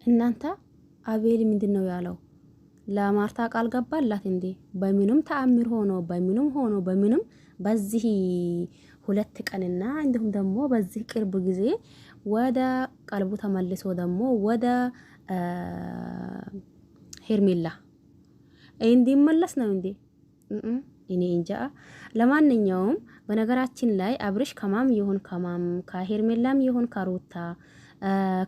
እናንተ አቤል ምንድነው ያለው? ለማርታ ቃል ገባላት እንዴ? በምንም ተአምር ሆኖ በምንም በዚህ 2 ቀንና እንዲሁም ደግሞ በዚህ ቅርብ ጊዜ ወደ ቀልቡ ተመልሶ ደግሞ ወደ ሄርሜላ እንዲመለስ ነው እንዴ? እኔ እንጃ። ለማንኛውም በነገራችን ላይ አብርሽ ከማም ይሁን ከማም ከሄርሜላም ይሁን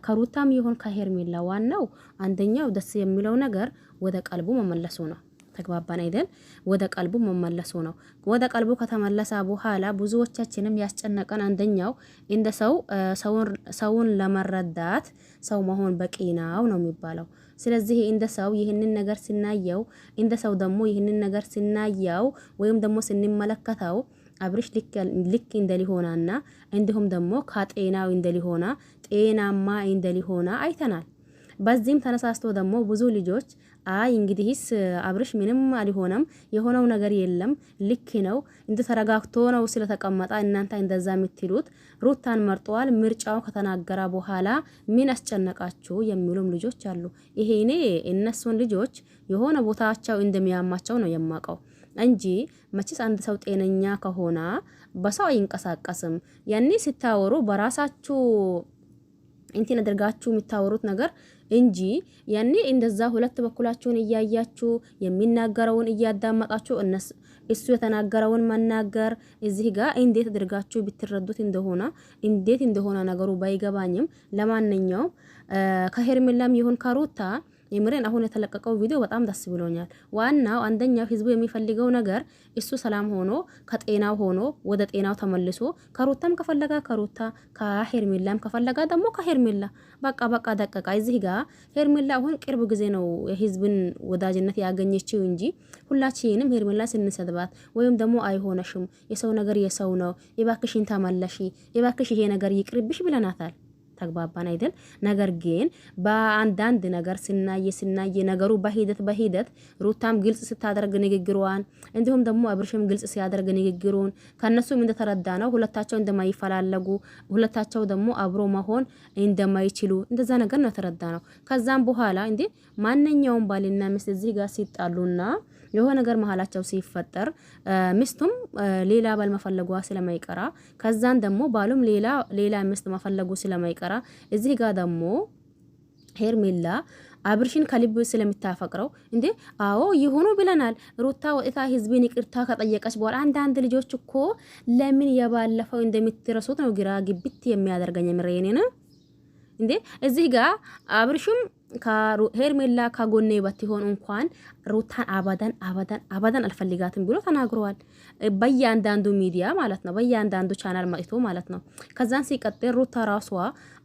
ከሩታም ይሁን ከሄርሜላ ዋናው አንደኛው ደስ የሚለው ነገር ወደ ቀልቡ መመለሱ ነው። ተግባባን አይደል? ወደ ቀልቡ መመለሱ ነው። ወደ ቀልቡ ከተመለሰ በኋላ ብዙዎቻችንም ያስጨነቀን አንደኛው እንደ ሰውን ለመረዳት ሰው መሆን በቂ ነው ነው የሚባለው። ስለዚህ እንደ ሰው ይህንን ነገር ስናየው እንደ ሰው ደግሞ ይህንን ነገር ስናየው ወይም ደግሞ ስንመለከተው አብርሽ ልክ እንደሊሆናና እንዲሁም ደግሞ ከጤናው እንደሊሆና ጤናማ እንደሊሆና አይተናል። በዚህም ተነሳስቶ ደግሞ ብዙ ልጆች አይ እንግዲህስ አብርሽ ምንም አልሆነም፣ የሆነው ነገር የለም፣ ልክ ነው፣ እንደ ተረጋግቶ ነው ስለተቀመጣ እናንተ እንደዛ የምትሉት ሩታን መርጧል። ምርጫው ከተናገረ በኋላ ምን አስጨነቃችሁ የሚሉም ልጆች አሉ። ይሄ እኔ እነሱን ልጆች የሆነ ቦታቸው እንደሚያማቸው ነው የማውቀው እንጂ መቼስ አንድ ሰው ጤነኛ ከሆነ በሰው አይንቀሳቀስም። ያኔ ሲታወሩ በራሳችሁ እንትን አድርጋችሁ የምታወሩት ነገር እንጂ ያኔ እንደዛ ሁለት በኩላችሁን እያያችሁ የሚናገረውን እያዳመጣችሁ እሱ የተናገረውን መናገር እዚህ ጋር እንዴት አድርጋችሁ ብትረዱት እንደሆነ ነገሩ ባይገባኝም ለማንኛውም ከሄርሜላም ይሁን ከሩታ የምሬን አሁን የተለቀቀው ቪዲዮ በጣም ደስ ብሎኛል። ዋናው አንደኛው ህዝቡ የሚፈልገው ነገር እሱ ሰላም ሆኖ ከጤናው ሆኖ ወደ ጤናው ተመልሶ ከሩታም ከፈለጋ ከሩታ ከሄርሜላም ከፈለጋ ደግሞ ከሄርሜላ በቃ ደቀቃ። እዚህ ጋር ሄርሜላ አሁን ቅርብ ጊዜ ነው የህዝብን ወዳጅነት ያገኘችው እንጂ ሁላችንም ሄርሜላ ስንሰድባት ወይም ደግሞ አይሆነሽም፣ የሰው ነገር የሰው ነው፣ የባክሽን ተመለሺ፣ የባክሽ ይሄ ነገር ይቅርብሽ ብለናታል። ተግባባን አይደል? ነገር ግን በአንዳንድ ነገር ስናየ ነገሩ በሂደት ሩታም ግልጽ ስታደርግ ንግግሯን እንዲሁም ደግሞ አብርሽም ግልጽ ሲያደርግ ንግግሩን ከነሱም እንደተረዳ ነው ሁለታቸው እንደማይፈላለጉ ሁለታቸው ደግሞ አብሮ መሆን እንደማይችሉ እንደዛ ነገር ነው ተረዳ ነው። ከዛም በኋላ እንዴ ማንኛውም ባልና ሚስት እዚህ ጋር ሲጣሉና የሆነ ነገር መሀላቸው ሲፈጠር ሚስቱም ሌላ ባል መፈለጓ ስለማይቀራ ከዛን ደግሞ ባሉም ሌላ ሚስት መፈለጉ ስለማይቀራ እዚህ ጋር ደግሞ ሄርሜላ አብርሽን ከልብ ስለምታፈቅረው እንዴ አዎ ይሁኑ ብለናል። ሩታ ወጥታ ህዝብን ይቅርታ ከጠየቀች በኋላ አንዳንድ ልጆች እኮ ለምን የባለፈው እንደምትረሱት ነው ግራ ግብት የሚያደርገኝ ምሬኔና እንዴ እዚህ ጋር አብርሽም ከሄርሜላ ከጎኔ ባትሆን እንኳን ሩታን አባዳን አልፈልጋትም ብሎ ተናግሯል። በእያንዳንዱ ሚዲያ ማለት ነው፣ በእያንዳንዱ ቻናል መጥቶ ማለት ነው። ከዛን ሲቀጥል ሩታ ራሷ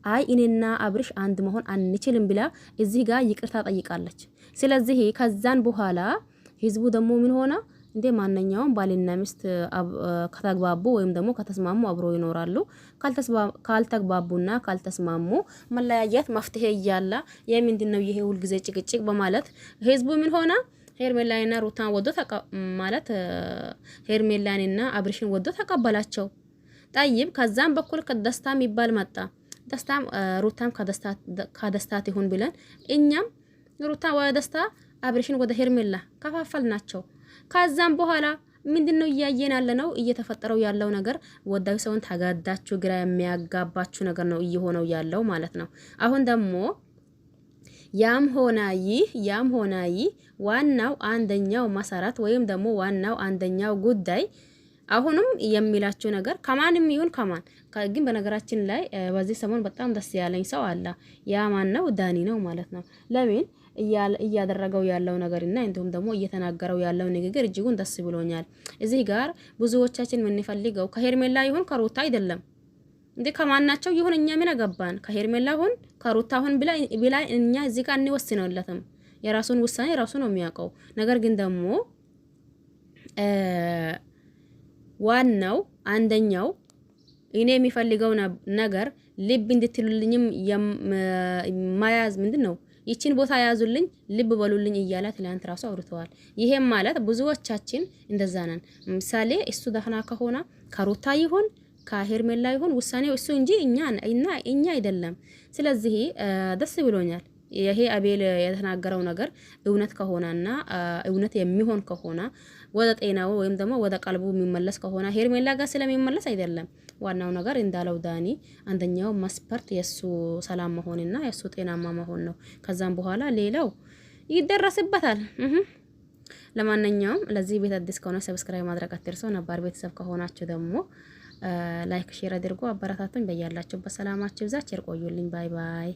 አይ እኔና አብርሽ አንድ መሆን አንችልም ብላ እዚህ ጋር ይቅርታ ጠይቃለች። ስለዚህ ከዛን በኋላ ህዝቡ ደግሞ ምን ሆነ እንዴ ማንኛውም ባልና ሚስት ከተግባቡ ወይም ደግሞ ከተስማሙ አብሮ ይኖራሉ። ካልተግባቡና ካልተስማሙ መለያየት መፍትሄ እያለ የምንድነው ይሄ ሁሉ ጊዜ ጭቅጭቅ በማለት ህዝቡ ምን ሆነ ሄርሜላንና ሩታን ወዶ ማለት ሄርሜላንና አብርሽን ወዶ ተቀበላቸው። ጠይብ ከዛም በኩል ከደስታ የሚባል መጣ። ደስታም ሩታም ከደስታት ይሁን ብለን እኛም ሩታ ወደ ደስታ አብርሽን ወደ ሄርሜላ ከፋፈልናቸው። ከዛም በኋላ ምንድነው እያየን ያለነው እየተፈጠረው ያለው ነገር ወዳው ሰውን ታጋዳችሁ ግራ የሚያጋባችሁ ነገር ነው እየሆነው ያለው ማለት ነው። አሁን ደግሞ ያም ሆና ይህ ዋናው አንደኛው መሰረት ወይም ደግሞ ዋናው አንደኛው ጉዳይ አሁንም የሚላችሁ ነገር ከማንም ይሁን ከማን ግን በነገራችን ላይ በዚህ ሰሞን በጣም ደስ ያለኝ ሰው አለ። ያ ማን ነው? ዳኒ ነው ማለት ነው። ለምን እያደረገው ያለው ነገርና እንዲሁም ደግሞ እየተናገረው ያለው ንግግር እጅጉን ደስ ብሎኛል። እዚህ ጋር ብዙዎቻችን የምንፈልገው ከሄርሜላ ይሁን ከሩታ አይደለም እንዴ ከማናቸው ይሁን እኛ ምን አገባን? ከሄርሜላ ይሁን ከሩታ ይሁን ብላ እኛ እዚህ ጋር እንወስነውለትም። የራሱን ውሳኔ ራሱ ነው የሚያውቀው። ነገር ግን ደግሞ ዋናው አንደኛው እኔ የሚፈልገው ነገር ልብ እንድትሉልኝም ማያዝ ምንድነው ይቺን ቦታ ያዙልኝ ልብ በሉልኝ እያለ ትላንት ራሱ አውርተዋል። ይሄም ማለት ብዙዎቻችን እንደዛ ነን። ምሳሌ እሱ ደህና ከሆነ ከሩታ ይሁን ከሄርሜላ ይሁን ውሳኔው እሱ እንጂ እኛ አይደለም። ስለዚህ ደስ ብሎኛል። ይሄ አቤል የተናገረው ነገር እውነት ከሆነና እውነት የሚሆን ከሆነ ወደ ጤናው ወይም ደግሞ ወደ ቀልቡ የሚመለስ ከሆነ ሄርሜላ ጋር ስለሚመለስ አይደለም። ዋናው ነገር እንዳለው ዳኒ አንደኛው መስፈርት የሱ ሰላም መሆንና የሱ ጤናማ መሆን ነው። ከዛም በኋላ ሌላው ይደረስበታል። ለማንኛውም ለዚህ ቤት አዲስ ከሆነ ሰብስክራይብ ማድረግ አትርሱ። ነባር ቤተሰብ ከሆናችሁ ደግሞ ላይክ ሼር አድርጎ አበረታቱኝ። በያላችሁበት ሰላማችሁ ይብዛ። ቸር ቆዩልኝ። ባይ ባይ።